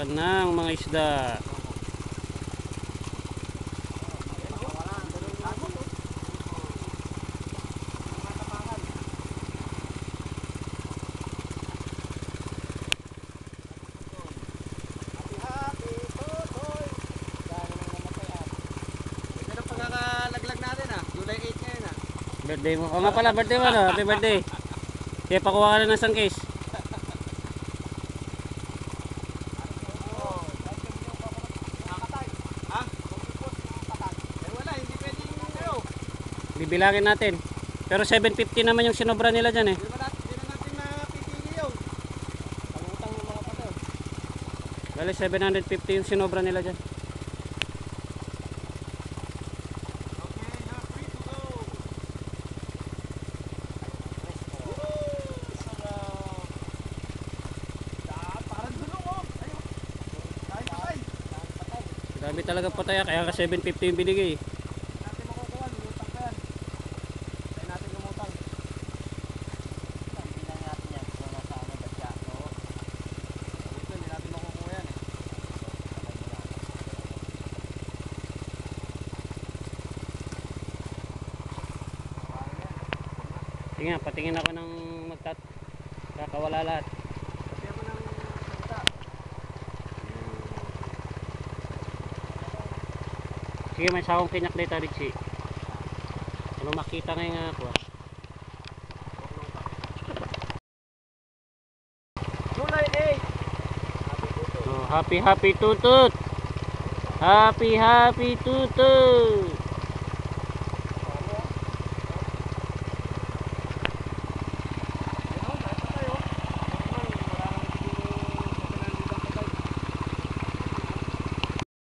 Laglag ng mga isda. Pagkakalaglag natin July 8 ngayon Birthday mo. O nga pala, birthday mo no? Happy birthday. Kaya pakuha ka na ng isang case. Wala, hindi pwedeng kayo. Bibilangin natin. Pero 750 naman yung sinobra nila dyan eh. Hindi na natin mapipili yun. Pangutang yung mga patay. Bale 750 yung sinobra nila dyan. Grabe talaga pataya, kaya ka 750 yung binigay. Natin makukuha, lumutang pa yan. Tayo natin lumutang. Hindi lang natin yan. Kung nasa ano ba siya. Oo. Ito, hindi natin makukuha yan Tingnan, patingin ako ng kakawala lahat. Kasi ako ng salita. Sige, may sakong kinyak dito, Richie. Ano makita ngayon nga ako July 8! Oh, happy tutut. Happy tutut.